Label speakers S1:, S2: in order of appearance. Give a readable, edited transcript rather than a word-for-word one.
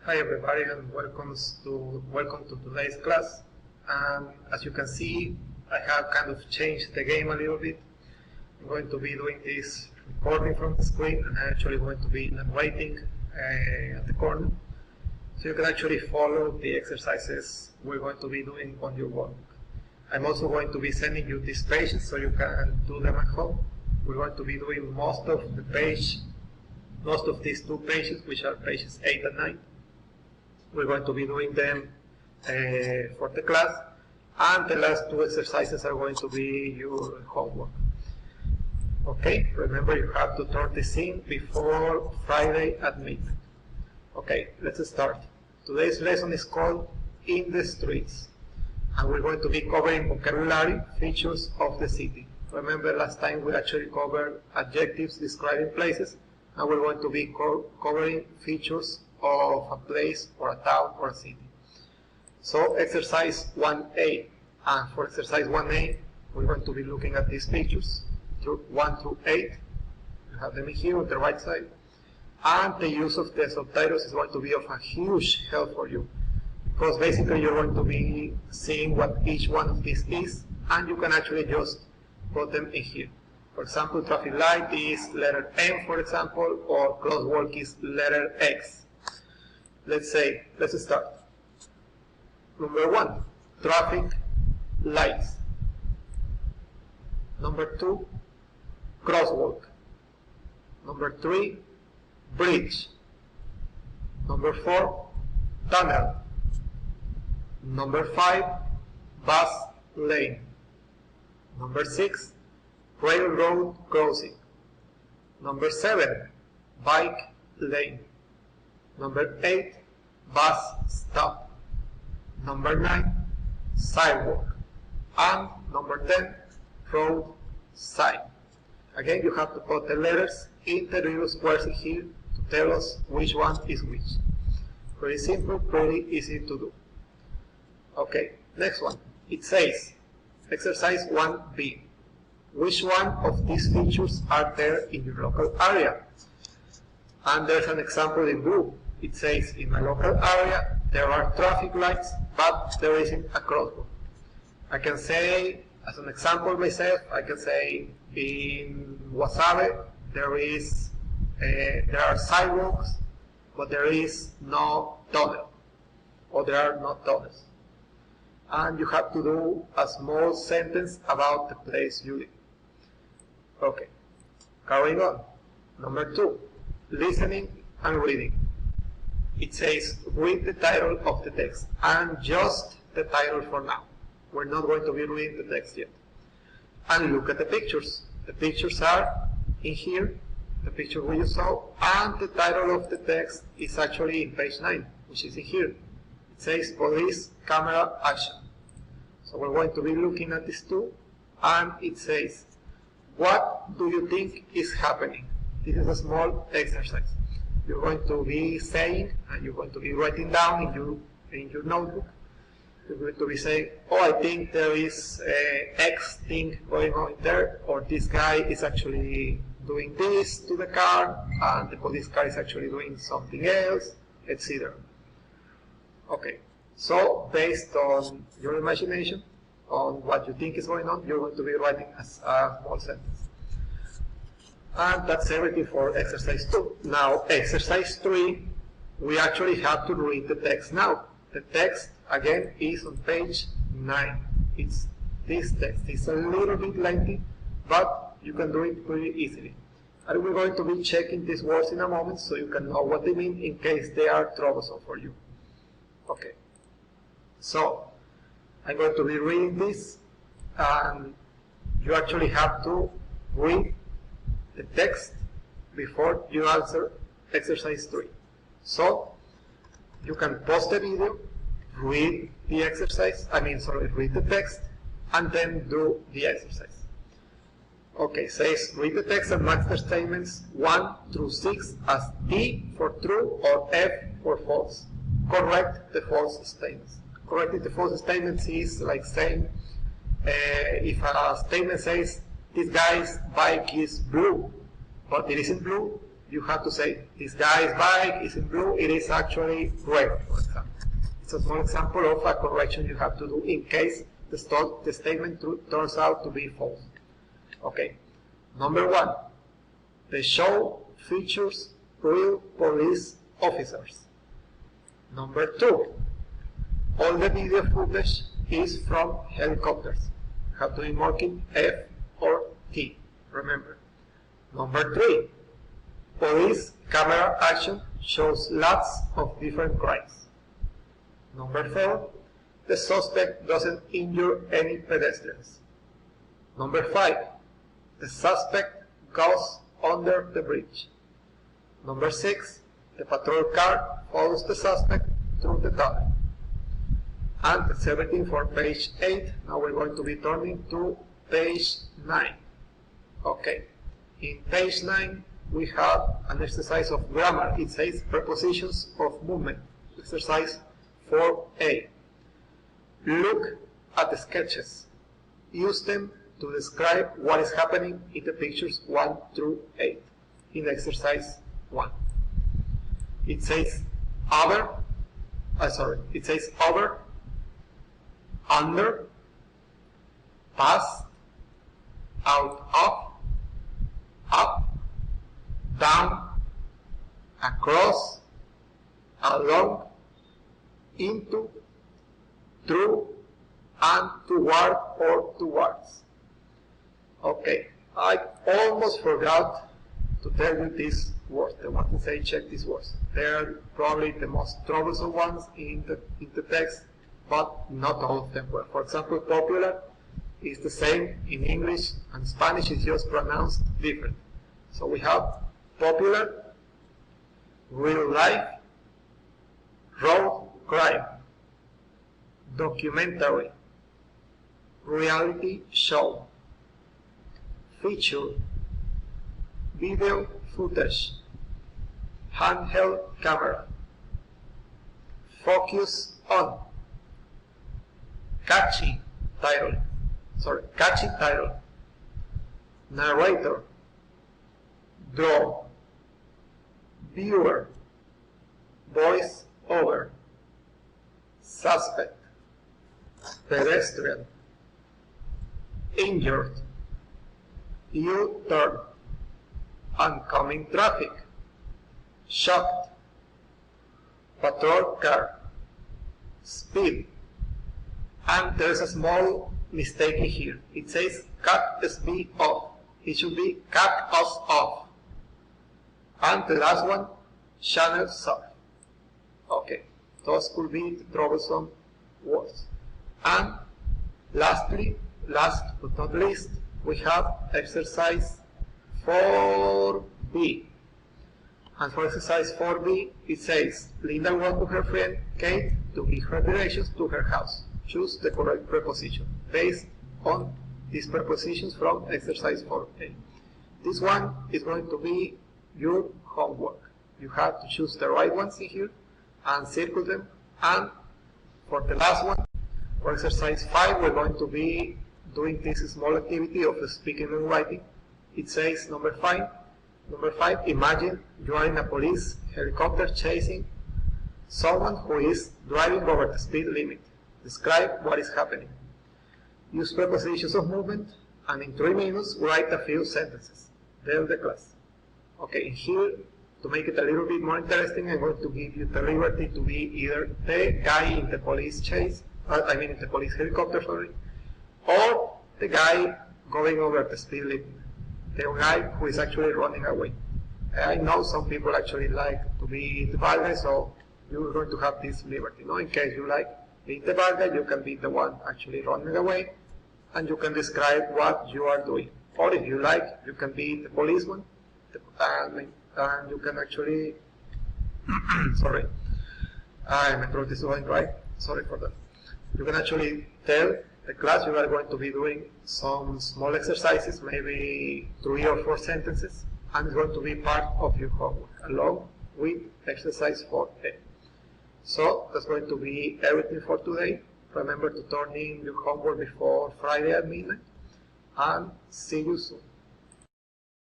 S1: Hi everybody and welcome to today's class. And as you can see, I have kind of changed the game a little bit. I'm going to be doing this recording from the screen, and I'm actually going to be narrating at the corner, so you can actually follow the exercises we're going to be doing on your workbook. I'm also going to be sending you these pages so you can do them at home. We're going to be doing most of these two pages, which are pages 8 and 9. We're going to be doing them for the class, and the last two exercises are going to be your homework. Okay, remember you have to turn this in before Friday at midnight. Okay, let's start. Today's lesson is called In the Streets, and we're going to be covering vocabulary features of the city. Remember last time we actually covered adjectives describing places, and we're going to be covering features of a place or a town or a city. So exercise 1A, and for exercise 1A we're going to be looking at these pictures 1 through 8. You have them here on the right side, and the use of the subtitles is going to be of a huge help for you, because basically you're going to be seeing what each one of these is, and you can actually just put them in here. For example, traffic light is letter M, for example, or crosswalk is letter X. Let's start. Number 1, traffic lights. Number 2, crosswalk. Number 3, bridge. Number 4, tunnel. Number 5, bus lane. Number 6, railroad crossing. Number 7, bike lane. Number 8, bus stop. Number 9, sidewalk. And number 10, road sign. Again, you have to put the letters in the little squares here to tell us which one is which. Pretty simple, pretty easy to do. Okay, next one. It says, exercise 1B. Which one of these features are there in your local area? And there's an example in blue. It says, in my local area, there are traffic lights, but there isn't a crosswalk. I can say, as an example myself, I can say, in Wasabe, there are sidewalks, but there is no tunnel, or there are no tunnels. And you have to do a small sentence about the place you live. Okay, carrying on. Number 2, listening and reading. It says, read the title of the text, and just the title for now. We're not going to be reading the text yet. And look at the pictures. The pictures are in here, the picture we just saw, and the title of the text is actually in page 9, which is in here. It says, police camera action. So we're going to be looking at these two, and it says, what do you think is happening? This is a small exercise. You're going to be saying, and you're going to be writing down in your notebook. You're going to be saying, oh, I think there is X thing going on there, or this guy is actually doing this to the car, and the police car is actually doing something else, etc. Okay, so based on your imagination, on what you think is going on, you're going to be writing a small sentence. And that's everything for exercise 2. Now, exercise 3, we actually have to read the text now. The text, again, is on page 9. It's this text. It's a little bit lengthy, but you can do it pretty easily. And we're going to be checking these words in a moment so you can know what they mean in case they are troublesome for you. Okay. So, I'm going to be reading this, and you actually have to read the text before you answer exercise 3. So, you can pause the video, read the exercise, read the text, and then do the exercise. Okay, says, read the text and match the statements 1 through 6 as T for true or F for false. Correct the false statements. Correcting the false statements is like saying, if a statement says, this guy's bike is blue, but it isn't blue, you have to say, this guy's bike is in blue, it is actually red, for example. It's a small example of a correction you have to do in case the statement turns out to be false. Okay. Number 1, the show features real police officers. Number 2, all the video footage is from helicopters. You have to be marking F or T, remember. Number 3, police camera action shows lots of different crimes. Number 4, the suspect doesn't injure any pedestrians. Number 5, the suspect goes under the bridge. Number 6, the patrol car follows the suspect through the tunnel. And 17 for page 8. Now we're going to be turning to page 9. Okay. In page 9, we have an exercise of grammar. It says prepositions of movement. Exercise 4A. Look at the sketches. Use them to describe what is happening in the pictures 1 through 8 in exercise 1. It says over, under, past, out of, up, down, across, along, into, through, and toward or towards. Okay, I almost forgot to tell you these words. The ones that say check these words. They are probably the most troublesome ones in the text, but not all of them were. For example, popular is the same in English and Spanish, is just pronounced different. So we have popular, real life, road crime, documentary, reality show, feature, video footage, handheld camera, focus on, catchy title, narrator, draw, viewer, voice over, suspect, pedestrian, injured, U-turn, oncoming traffic, shocked, patrol car, speed. And there's a small mistake here. It says cut speed off. It should be cut us off. And the last one, channel surf. Okay, those could be the troublesome words. And lastly, last but not least, we have exercise 4B. And for exercise 4B, it says, Linda went to her friend Kate to give her directions to her house. Choose the correct preposition based on these prepositions from exercise 4A. This one is going to be your homework. You have to choose the right ones in here and circle them. And for the last one, for exercise 5, we're going to be doing this small activity of speaking and writing. It says number 5, imagine you are in a police helicopter chasing someone who is driving over the speed limit. Describe what is happening. Use prepositions of movement, and in 3 minutes, write a few sentences. Tell the class. Okay, here, to make it a little bit more interesting, I'm going to give you the liberty to be either the guy in the police chase, in the police helicopter, sorry, or the guy going over the speed limit, the guy who is actually running away. I know some people actually like to be the bad guy, so you're going to have this liberty. No, in case you like being the bad guy, you can be the one actually running away, and you can describe what you are doing. Or if you like, you can be the policeman, and you can actually, sorry, my throat is going dry, sorry for that. You can actually tell the class you are going to be doing some small exercises, maybe 3 or 4 sentences, and it's going to be part of your homework, along with exercise 4A. So that's going to be everything for today. Remember to turn in your homework before Friday at midnight, and see you soon.